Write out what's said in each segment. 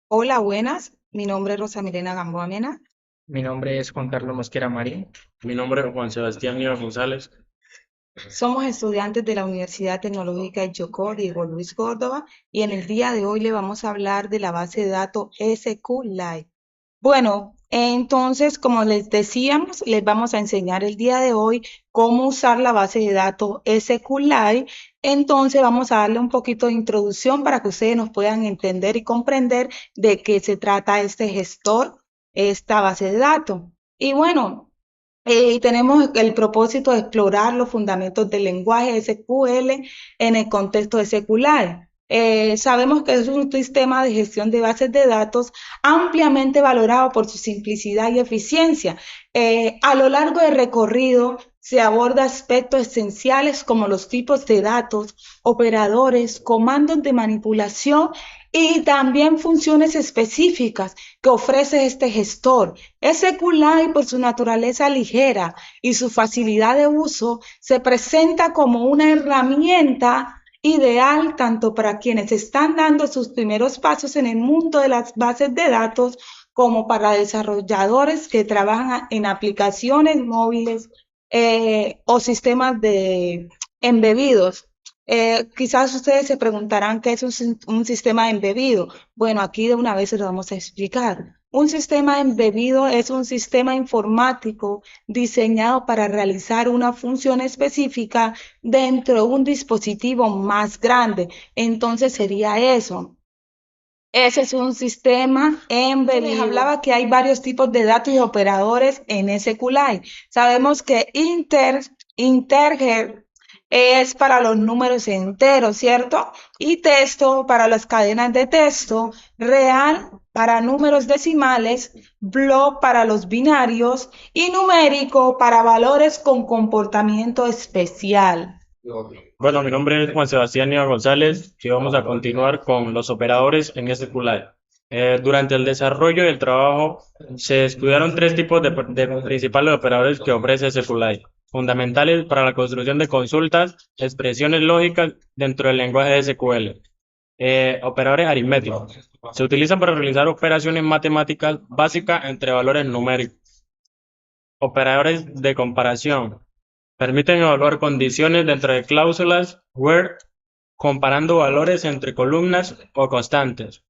Hola, buenas. Mi nombre es Rosa Milena Gamboa Mena. Mi nombre es Juan Carlos Mosquera Marín. Mi nombre es Juan Sebastián Nieva González. Somos estudiantes de la Universidad Tecnológica de Chocó, Diego Luis Córdoba, y en el día de hoy le vamos a hablar de la base de datos SQLite. Bueno, entonces, como les decíamos, les vamos a enseñar el día de hoy cómo usar la base de datos SQLite. Entonces, vamos a darle un poquito de introducción para que ustedes nos puedan entender y comprender de qué se trata este gestor, esta base de datos. Y bueno, tenemos el propósito de explorar los fundamentos del lenguaje SQL en el contexto de secular. Sabemos que es un sistema de gestión de bases de datos ampliamente valorado por su simplicidad y eficiencia. A lo largo del recorrido se aborda aspectos esenciales como los tipos de datos, operadores, comandos de manipulación y también funciones específicas que ofrece este gestor. SQLite, por su naturaleza ligera y su facilidad de uso, se presenta como una herramienta ideal tanto para quienes están dando sus primeros pasos en el mundo de las bases de datos como para desarrolladores que trabajan en aplicaciones móviles o sistemas de embebidos. Quizás ustedes se preguntarán qué es un sistema embebido. Bueno, aquí de una vez se lo vamos a explicar. Un sistema embebido es un sistema informático diseñado para realizar una función específica dentro de un dispositivo más grande. Entonces sería eso. Ese es un sistema embebido. Les hablaba que hay varios tipos de datos y operadores en SQLite. Sabemos que integer es para los números enteros, ¿cierto? Y texto para las cadenas de texto, real para números decimales, block para los binarios y numérico para valores con comportamiento especial. Bueno, mi nombre es Juan Sebastián Nieva González y vamos a continuar con los operadores en SQLite. Durante el desarrollo del trabajo se estudiaron tres tipos de principales operadores que ofrece SQLite, fundamentales para la construcción de consultas, expresiones lógicas dentro del lenguaje de SQL. Operadores aritméticos. Se utilizan para realizar operaciones matemáticas básicas entre valores numéricos. Operadores de comparación. Permiten evaluar condiciones dentro de cláusulas where comparando valores entre columnas o constantes.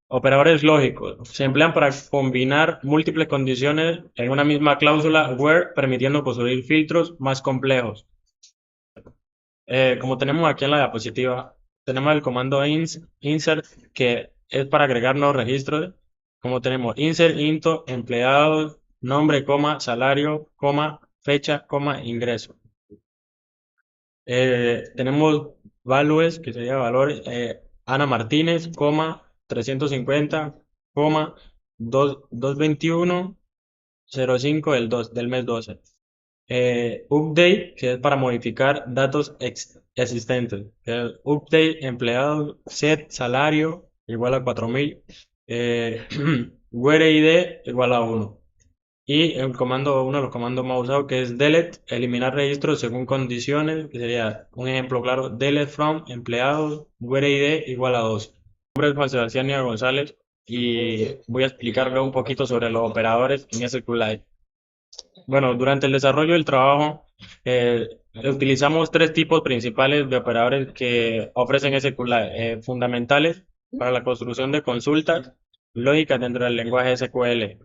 Operadores lógicos. Se emplean para combinar múltiples condiciones en una misma cláusula where, permitiendo construir filtros más complejos. Como tenemos aquí en la diapositiva, tenemos el comando insert, que es para agregar nuevos registros. Como tenemos insert into, empleados, nombre, coma, salario, coma, fecha, coma, ingreso. Tenemos values, que sería valores, Ana Martínez, coma, 350, coma, 221 05 del mes 12. Update, que es para modificar datos existentes. Update empleado, set salario igual a 4000. Where ID igual a 1. Y uno de los comandos más usados, que es delete, eliminar registros según condiciones, que sería un ejemplo claro: delete from empleados, where ID igual a 2. Mi nombre es Juan Sebastián Nieva González y voy a explicarle un poquito sobre los operadores en SQLite. Bueno, durante el desarrollo del trabajo, utilizamos tres tipos principales de operadores que ofrecen SQLite, fundamentales para la construcción de consultas lógicas dentro del lenguaje SQL.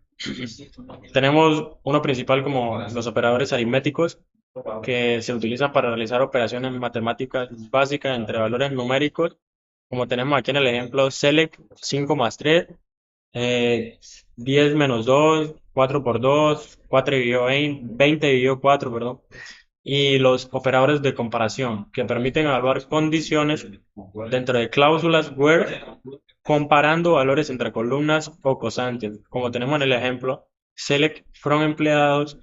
Tenemos uno principal como los operadores aritméticos, que se utilizan para realizar operaciones matemáticas básicas entre valores numéricos, como tenemos aquí en el ejemplo select 5 más 3, eh, 10 menos 2, 4 por 2, 4 dividido 20 dividido 4, perdón. Y los operadores de comparación, que permiten evaluar condiciones dentro de cláusulas where, comparando valores entre columnas o constantes, como tenemos en el ejemplo select from empleados,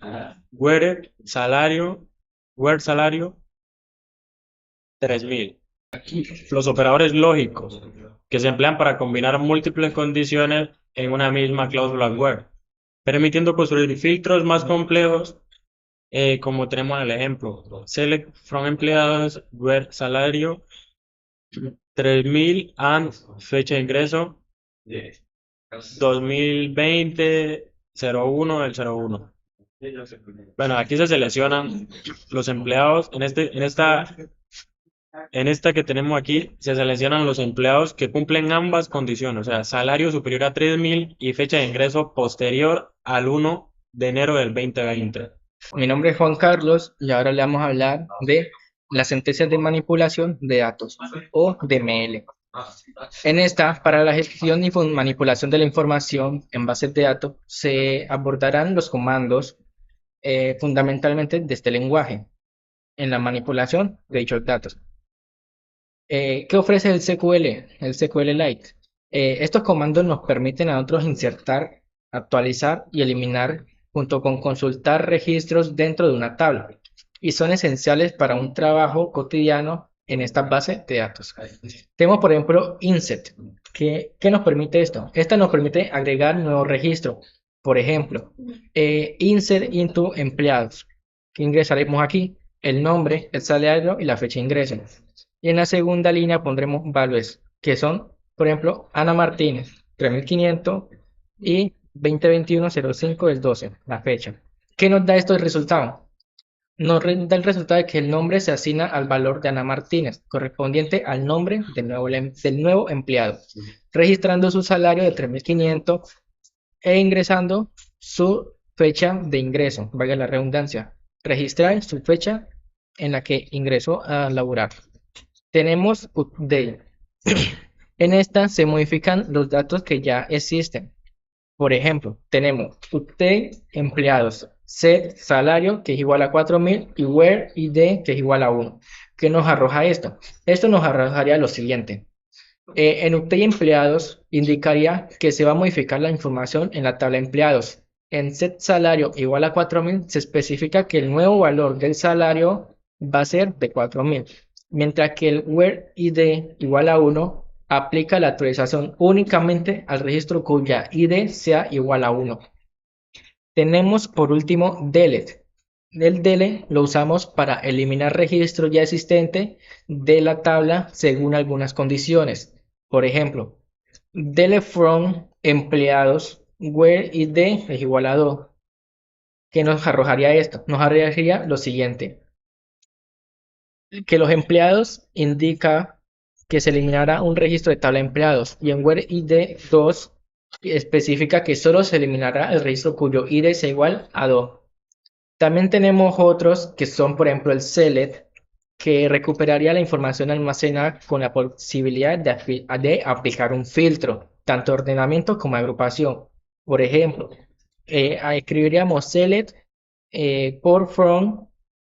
where salario, where salario 3000. Los operadores lógicos, que se emplean para combinar múltiples condiciones en una misma cláusula where, permitiendo construir filtros más complejos, como tenemos en el ejemplo select from empleados, where salario 3000 and fecha de ingreso 2020 01 del 01. Bueno, aquí se seleccionan los empleados. En esta que tenemos aquí, se seleccionan los empleados que cumplen ambas condiciones, o sea, salario superior a 3000 y fecha de ingreso posterior al 1 de enero del 2020. Mi nombre es Juan Carlos y ahora le vamos a hablar de las sentencias de manipulación de datos o DML. En esta, para la gestión y manipulación de la información en bases de datos, se abordarán los comandos fundamentalmente de este lenguaje en la manipulación de dichos datos. ¿Qué ofrece el SQL? El SQLite. Estos comandos nos permiten a nosotros insertar, actualizar y eliminar junto con consultar registros dentro de una tabla y son esenciales para un trabajo cotidiano en estas bases de datos. Tenemos por ejemplo insert. ¿Qué nos permite esto? Esta nos permite agregar nuevos registros. Por ejemplo, insert into empleados. ¿Qué ingresaremos aquí? El nombre, el salario y la fecha de ingreso. Y en la segunda línea pondremos values, que son, por ejemplo, Ana Martínez, 3500 y 2021-05 del 12, la fecha. ¿Qué nos da esto resultado? Nos da el resultado de que el nombre se asigna al valor de Ana Martínez, correspondiente al nombre del nuevo empleado, registrando su salario de 3500 e ingresando su fecha de ingreso, valga la redundancia, registrar su fecha en la que ingresó a laborar. Tenemos update. En esta se modifican los datos que ya existen. Por ejemplo, tenemos update empleados, set salario que es igual a 4000 y where id que es igual a 1. ¿Qué nos arroja esto? Esto nos arrojaría lo siguiente. En update empleados indicaría que se va a modificar la información en la tabla empleados. En set salario igual a 4000 se especifica que el nuevo valor del salario va a ser de 4000. Mientras que el where id igual a 1 aplica la actualización únicamente al registro cuya id sea igual a 1. Tenemos por último delete. El delete lo usamos para eliminar registros ya existentes de la tabla según algunas condiciones. Por ejemplo, delete from empleados where id es igual a 2. ¿Qué nos arrojaría esto? Nos arrojaría lo siguiente. Que los empleados indica que se eliminará un registro de tabla de empleados y en where id 2 especifica que solo se eliminará el registro cuyo id sea igual a 2. También tenemos otros que son por ejemplo el select que recuperaría la información almacenada con la posibilidad de aplicar un filtro, tanto ordenamiento como agrupación. Por ejemplo, escribiríamos select por from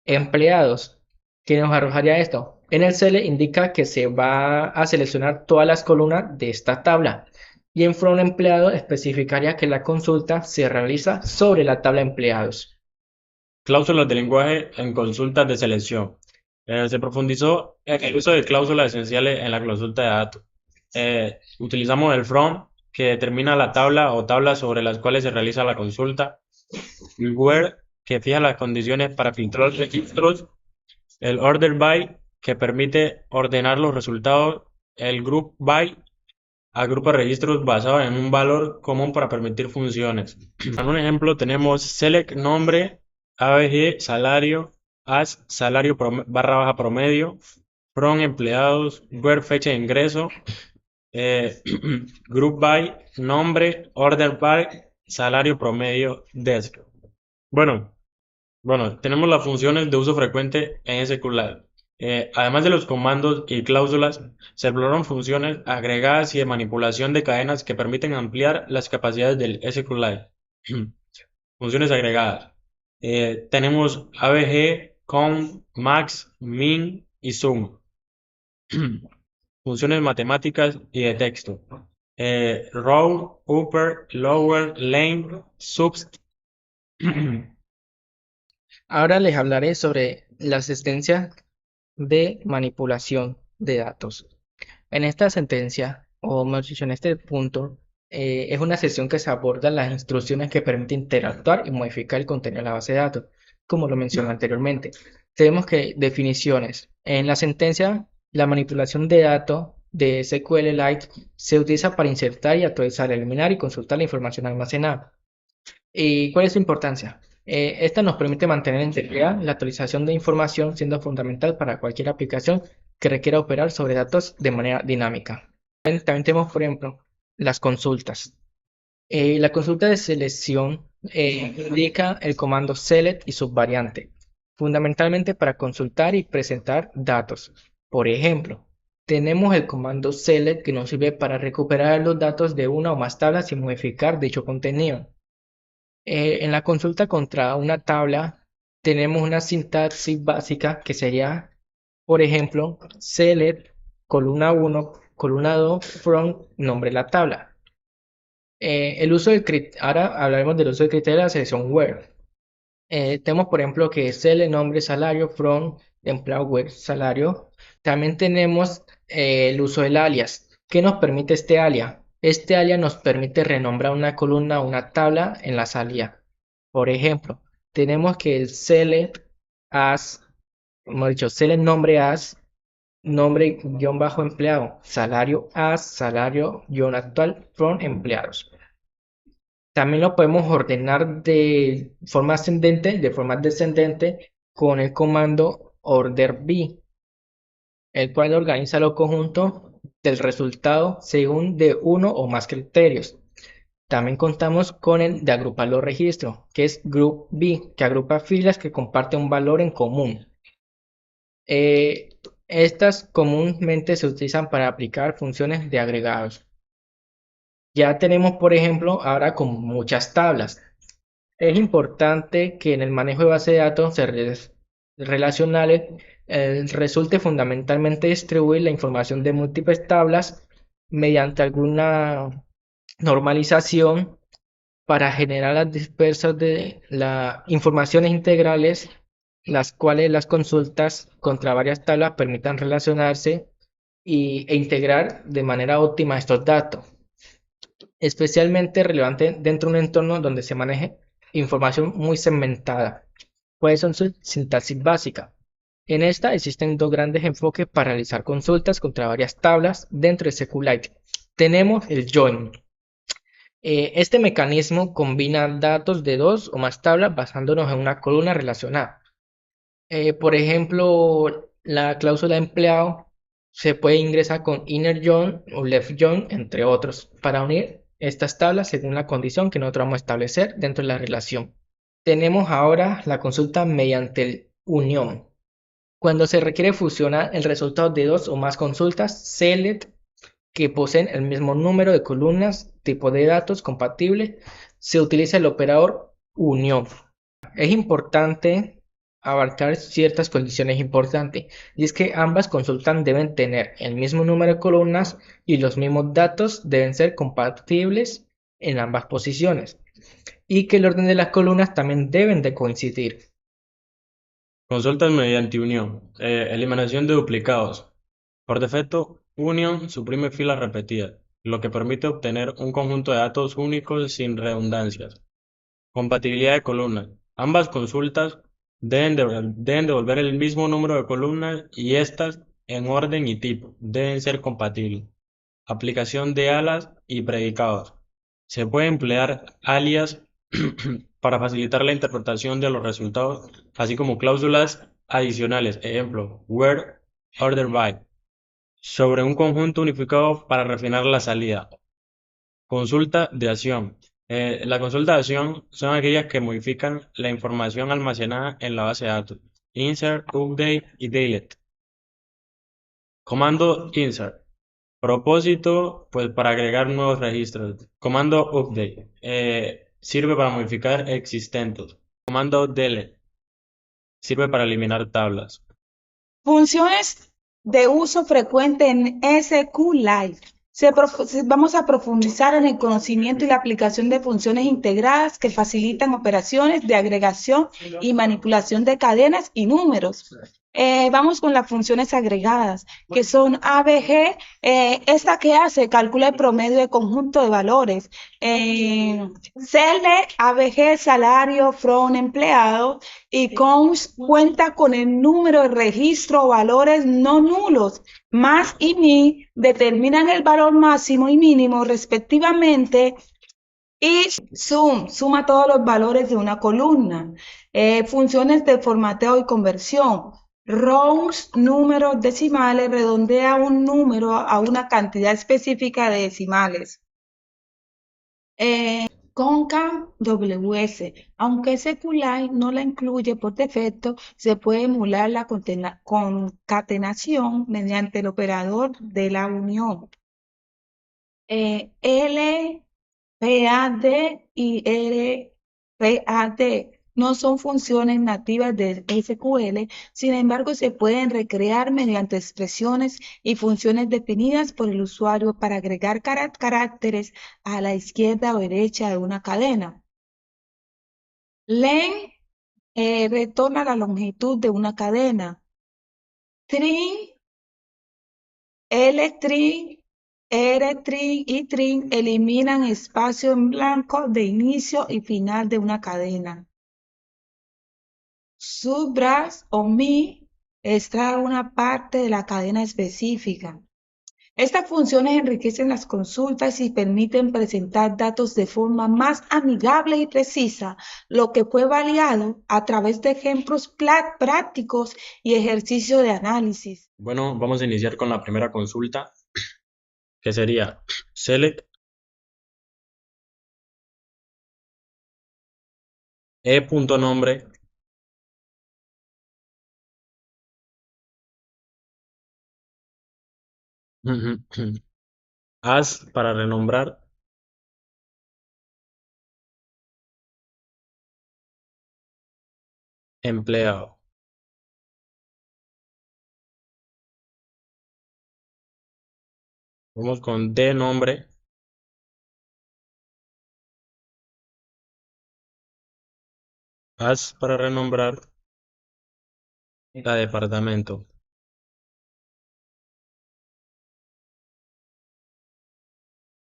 empleados. ¿Qué nos arrojaría esto? En el select indica que se va a seleccionar todas las columnas de esta tabla y en from empleado especificaría que la consulta se realiza sobre la tabla empleados. Cláusulas de lenguaje en consultas de selección. Se profundizó en el uso de cláusulas esenciales en la consulta de datos. Utilizamos el from, que determina la tabla o tablas sobre las cuales se realiza la consulta. El where, que fija las condiciones para filtrar registros. El order by, que permite ordenar los resultados. El group by, agrupa registros basados en un valor común para permitir funciones. En un ejemplo tenemos select nombre, ABG, salario, as, salario barra baja promedio, from empleados, where fecha de ingreso, group by, nombre, order by, salario promedio, desk. Bueno, tenemos las funciones de uso frecuente en SQLite. Además de los comandos y cláusulas, se exploran funciones agregadas y de manipulación de cadenas que permiten ampliar las capacidades del SQLite. Funciones agregadas. Tenemos ABG, count, max, min y sum. Funciones matemáticas y de texto. Row, upper, lower, lane, subst. Ahora les hablaré sobre la asistencia de manipulación de datos. En esta sentencia, o mejor dicho, en este punto, es una sesión que se aborda las instrucciones que permiten interactuar y modificar el contenido de la base de datos, como lo mencioné anteriormente. Tenemos que definiciones. En la sentencia, la manipulación de datos de SQLite se utiliza para insertar y actualizar, eliminar y consultar la información almacenada. ¿Y cuál es su importancia? Esta nos permite mantener en integridad la actualización de información, siendo fundamental para cualquier aplicación que requiera operar sobre datos de manera dinámica. También tenemos, por ejemplo, las consultas. La consulta de selección indica el comando select y su variante, fundamentalmente para consultar y presentar datos. Por ejemplo, tenemos el comando select que nos sirve para recuperar los datos de una o más tablas y modificar dicho contenido. En la consulta contra una tabla tenemos una sintaxis básica que sería, por ejemplo, select columna 1, columna 2 from nombre de la tabla. Ahora hablaremos del uso del criterio de la selección where. Tenemos, por ejemplo, que select nombre salario from empleado where salario. También tenemos el uso del alias. ¿Qué nos permite este alias? Este alias nos permite renombrar una columna o una tabla en la salida. Por ejemplo, tenemos que el select as, hemos dicho, select nombre as, nombre guión bajo empleado, salario as, salario guión actual from empleados. También lo podemos ordenar de forma ascendente, de forma descendente, con el comando order_by, el cual organiza los conjuntos del resultado según de uno o más criterios. También contamos con el de agrupar los registros, que es group_by, que agrupa filas que comparten un valor en común. Estas comúnmente se utilizan para aplicar funciones de agregados. Ya tenemos, por ejemplo, ahora con muchas tablas. Es importante que en el manejo de base de datos relacionales resulte fundamentalmente distribuir la información de múltiples tablas mediante alguna normalización para generar las dispersas de las informaciones integrales, las cuales las consultas contra varias tablas permitan relacionarse e integrar de manera óptima estos datos. Especialmente relevante dentro de un entorno donde se maneje información muy segmentada. ¿Cuáles son sus sintaxis básicas? En esta existen dos grandes enfoques para realizar consultas contra varias tablas dentro de SQLite. Tenemos el join. Este mecanismo combina datos de dos o más tablas basándonos en una columna relacionada. Por ejemplo, la cláusula de empleado se puede ingresar con inner join o left join, entre otros, para unir estas tablas según la condición que nosotros vamos a establecer dentro de la relación. Tenemos ahora la consulta mediante unión. Cuando se requiere fusionar el resultado de dos o más consultas select que poseen el mismo número de columnas, tipo de datos compatible, se utiliza el operador unión. Es importante abarcar ciertas condiciones importantes, y es que ambas consultas deben tener el mismo número de columnas y los mismos datos deben ser compatibles en ambas posiciones, y que el orden de las columnas también deben de coincidir. Consultas mediante unión. Eliminación de duplicados. Por defecto, union suprime filas repetidas, lo que permite obtener un conjunto de datos únicos sin redundancias. Compatibilidad de columnas. Ambas consultas deben devolver el mismo número de columnas y estas en orden y tipo deben ser compatibles. Aplicación de alas y predicados. Se puede emplear alias para facilitar la interpretación de los resultados, así como cláusulas adicionales, ejemplo, where, order by, sobre un conjunto unificado para refinar la salida. Consulta de acción. La consulta de acción son aquellas que modifican la información almacenada en la base de datos. Insert, update y delete. Comando insert. Propósito, pues para agregar nuevos registros. Comando update. Sirve para modificar existentes. Comando delete. Sirve para eliminar tablas. Funciones de uso frecuente en SQLite. Vamos a profundizar en el conocimiento y la aplicación de funciones integradas que facilitan operaciones de agregación y manipulación de cadenas y números. Vamos con las funciones agregadas, que son ABG. Esta que hace, calcula el promedio de conjunto de valores. CL, ABG, salario, from, empleado. Y CONS cuenta con el número de registro o valores no nulos. Más y min determinan el valor máximo y mínimo respectivamente. Y suma todos los valores de una columna. Funciones de formateo y conversión. Rows, números decimales, redondea un número a una cantidad específica de decimales. Concam WS, aunque SQLite no la incluye por defecto, se puede emular la concatenación mediante el operador de la unión. LPAD y RPAD no son funciones nativas de SQL, sin embargo se pueden recrear mediante expresiones y funciones definidas por el usuario para agregar caracteres a la izquierda o derecha de una cadena. Len retorna la longitud de una cadena. Trim, L-trim, R-trim y trim eliminan espacio en blanco de inicio y final de una cadena. Subbras o mi extrae una parte de la cadena específica. Estas funciones enriquecen las consultas y permiten presentar datos de forma más amigable y precisa, lo que fue validado a través de ejemplos prácticos y ejercicios de análisis. Bueno, vamos a iniciar con la primera consulta, que sería select e.nombre as para renombrar empleado. Vamos con de nombre as para renombrar la departamento.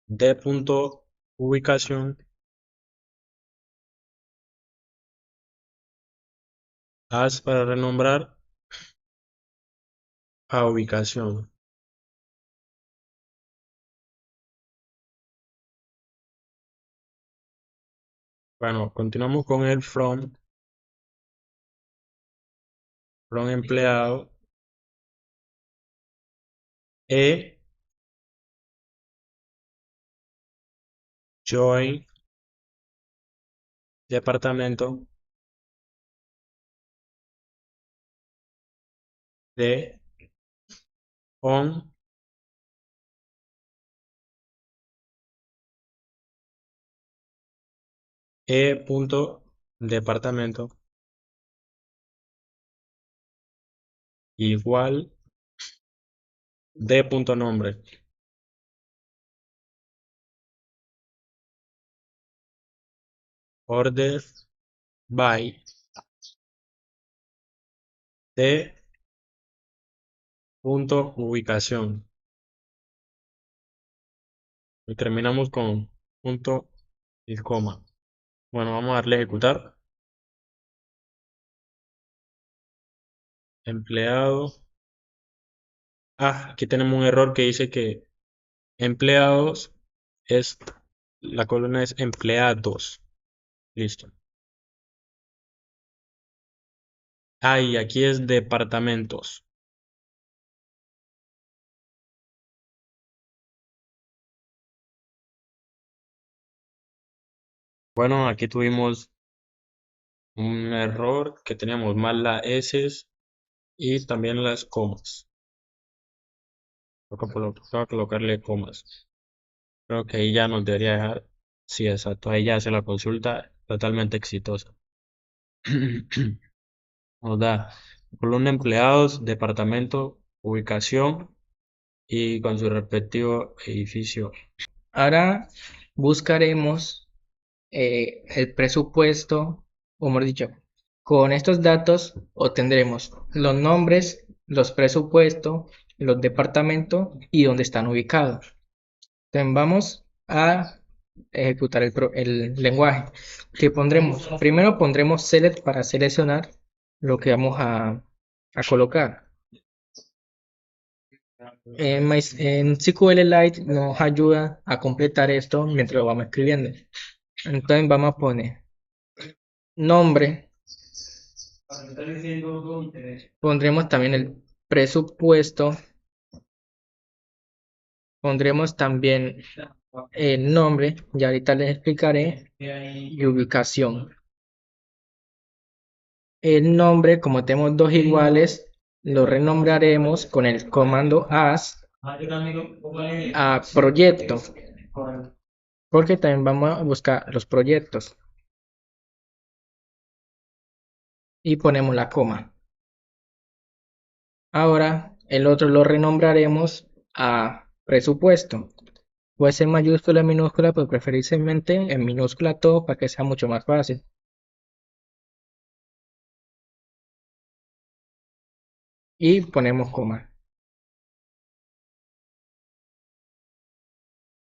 De punto ubicación as para renombrar a ubicación. Bueno, continuamos con el from empleado e join departamento de on e.departamento igual de.nombre. Order by de punto ubicación. Y terminamos con punto y coma. Bueno, vamos a darle a ejecutar. Empleado. Aquí tenemos un error que dice que empleados es, la columna es empleados. Listo. Y aquí es departamentos. Bueno, aquí tuvimos un error que teníamos mal las S y también las comas. Toca colocarle comas. Creo que ahí ya nos debería dejar. Sí, exacto. Ahí ya hace la consulta totalmente exitosa. Nos da columna empleados, departamento, ubicación y con su respectivo edificio. Ahora buscaremos el presupuesto, o mejor dicho, Con estos datos obtendremos los nombres, los presupuestos, los departamentos y dónde están ubicados. Entonces vamos a ejecutar el lenguaje que pondremos. Primero pondremos select para seleccionar lo que vamos a colocar. En SQLite nos ayuda a completar esto mientras lo vamos escribiendo. Entonces vamos a poner nombre. Pondremos también el presupuesto. Pondremos también el nombre, y ahorita les explicaré, y ubicación. El nombre, como tenemos dos iguales, lo renombraremos con el comando as a proyecto, porque también vamos a buscar los proyectos. Y ponemos la coma. Ahora el otro lo renombraremos a presupuesto. Puede ser mayúscula, minúscula, pero preferiblemente en minúscula todo para que sea mucho más fácil. Y ponemos coma.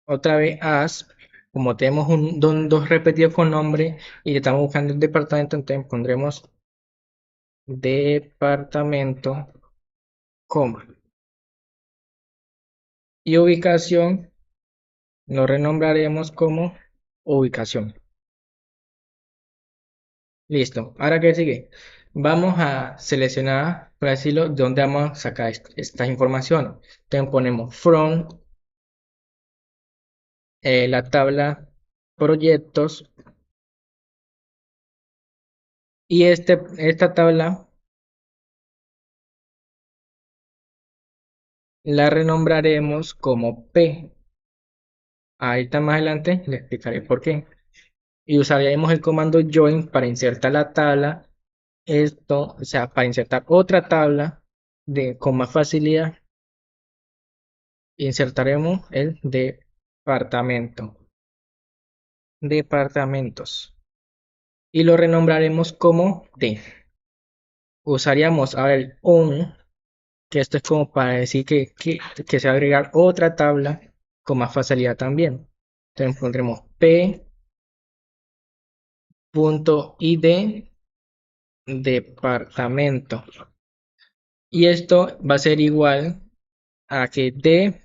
Otra vez as, como tenemos dos repetidos con nombre y estamos buscando el departamento, entonces pondremos departamento, coma. Y ubicación lo renombraremos como ubicación. Listo. Ahora, ¿qué sigue? Vamos a seleccionar, por decirlo, dónde vamos a sacar esta información. Entonces ponemos from la tabla proyectos y esta tabla la renombraremos como P. Ahorita más adelante le explicaré por qué. Y usaremos el comando join para insertar la tabla. Esto, o sea, para insertar otra tabla con más facilidad, insertaremos el departamento. Departamentos. Y lo renombraremos como D. Usaríamos ahora el on, que esto es como para decir que se va a agregar otra tabla con más facilidad también. Entonces pondremos p.id departamento. Y esto va a ser igual a que d.it.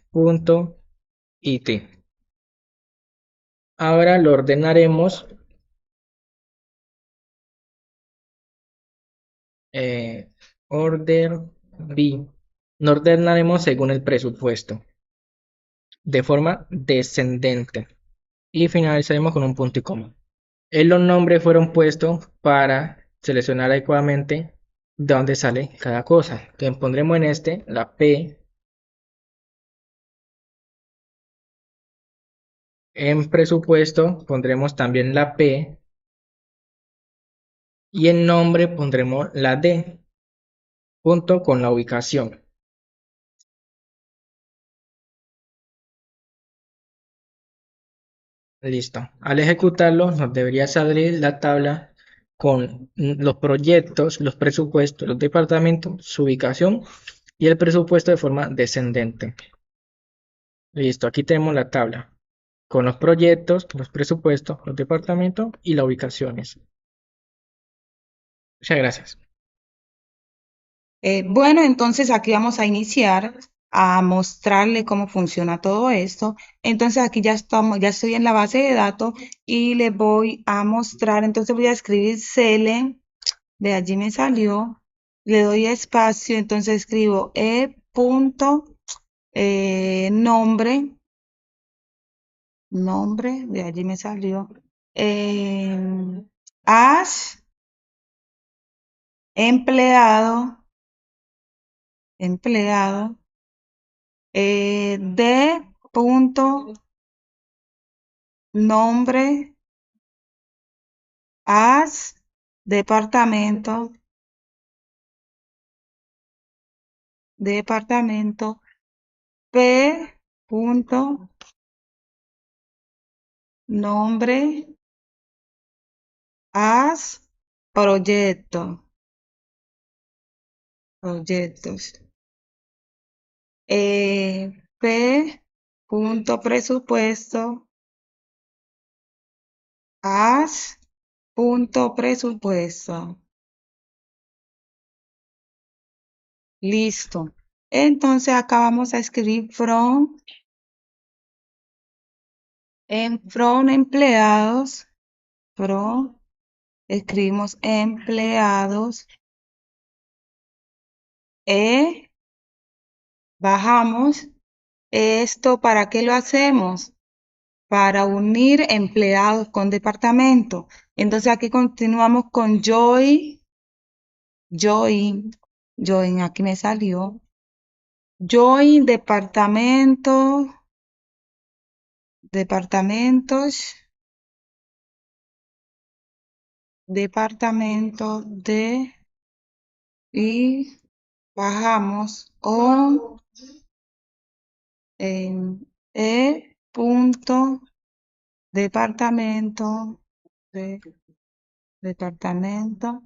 Ahora lo ordenaremos order B. Lo ordenaremos según el presupuesto, de forma descendente. Y finalizaremos con un punto y coma. Los nombres fueron puestos para seleccionar adecuadamente de dónde sale cada cosa. Entonces pondremos en este la P. En presupuesto pondremos también la P. Y en nombre pondremos la D, junto con la ubicación. Listo. Al ejecutarlo nos debería salir la tabla con los proyectos, los presupuestos, los departamentos, su ubicación y el presupuesto de forma descendente. Listo, aquí tenemos la tabla con los proyectos, los presupuestos, los departamentos y las ubicaciones. Muchas gracias. Bueno, entonces aquí vamos a iniciar a mostrarle cómo funciona todo esto. Entonces aquí ya estamos, ya estoy en la base de datos y le voy a mostrar. Entonces voy a escribir Select, de allí me salió. Le doy espacio, entonces escribo nombre, nombre, de allí me salió. As empleado, empleado, de punto nombre, as departamento, departamento, p punto nombre, as proyecto, proyectos. P punto presupuesto, as punto presupuesto. Listo. Entonces acá vamos a escribir from empleados, from, escribimos empleados, bajamos. ¿Esto para qué lo hacemos? Para unir empleados con departamento. Entonces aquí continuamos con join, aquí me salió. Join departamentos de y bajamos on en punto departamento de departamento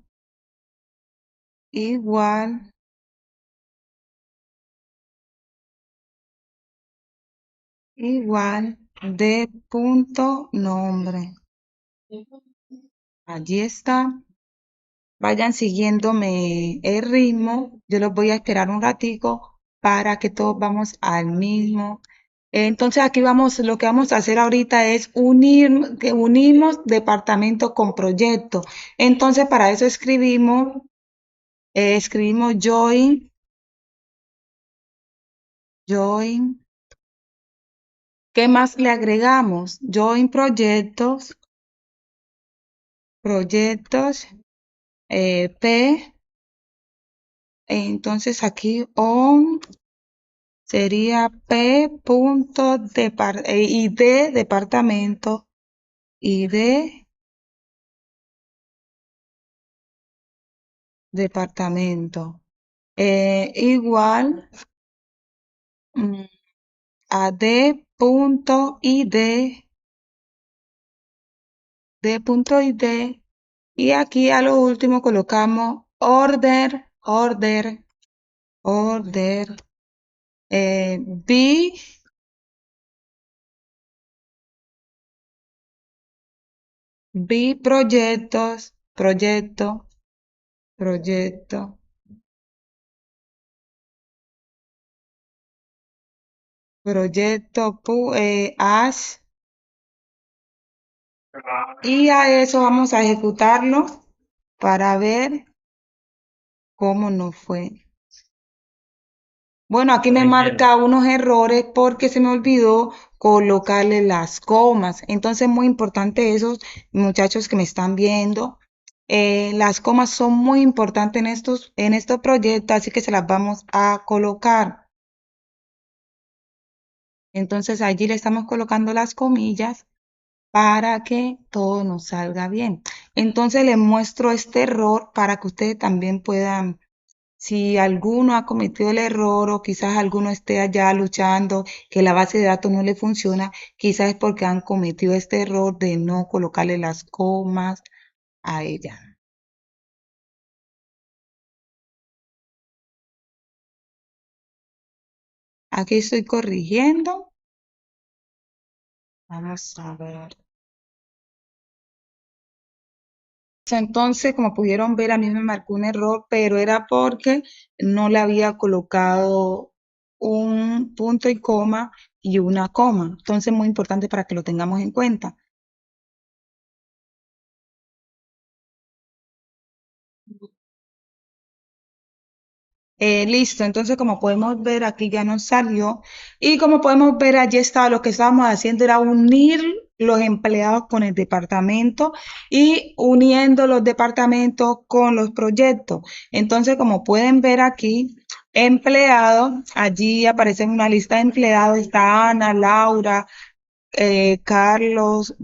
igual de punto nombre. Allí está. Vayan siguiéndome el ritmo. Yo los voy a esperar un ratico para que todos vamos al mismo. Entonces aquí vamos, lo que vamos a hacer ahorita es que unimos departamento con proyecto. Entonces para eso escribimos join. ¿Qué más le agregamos? Join proyectos, P. Entonces aquí on sería P punto ID departamento, ID departamento, igual a D punto ID, y aquí a lo último colocamos order, B proyectos, proyecto, as, y a eso vamos a ejecutarlo para ver cómo nos fue. Bueno, aquí me marca unos errores porque se me olvidó colocarle las comas. Entonces, muy importante esos muchachos que me están viendo. Las comas son muy importantes en estos proyectos, así que se las vamos a colocar. Entonces, allí le estamos colocando las comillas para que todo nos salga bien. Entonces, les muestro este error para que ustedes también puedan. Si alguno ha cometido el error o quizás alguno esté allá luchando que la base de datos no le funciona, quizás es porque han cometido este error de no colocarle las comas a ella. Aquí estoy corrigiendo. Vamos a ver. Entonces, como pudieron ver, a mí me marcó un error, pero era porque no le había colocado un punto y coma y una coma. Entonces, muy importante para que lo tengamos en cuenta. Listo, entonces como podemos ver aquí ya nos salió, y como podemos ver allí estaba lo que estábamos haciendo era unir los empleados con el departamento y uniendo los departamentos con los proyectos. Entonces como pueden ver aquí, empleados, allí aparece en una lista de empleados, está Ana, Laura, Carlos,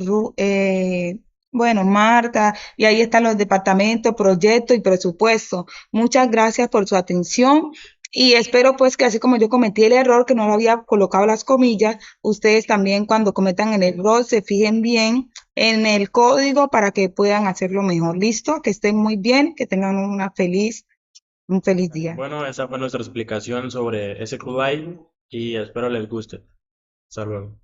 bueno, Marta, y ahí están los departamentos, proyectos y presupuestos. Muchas gracias por su atención Y espero pues que así como yo cometí el error, que no le había colocado las comillas, ustedes también cuando cometan el error se fijen bien en el código para que puedan hacerlo mejor. Listo, que estén muy bien, que tengan un feliz día. Bueno, esa fue nuestra explicación sobre SQLite y espero les guste. Hasta luego.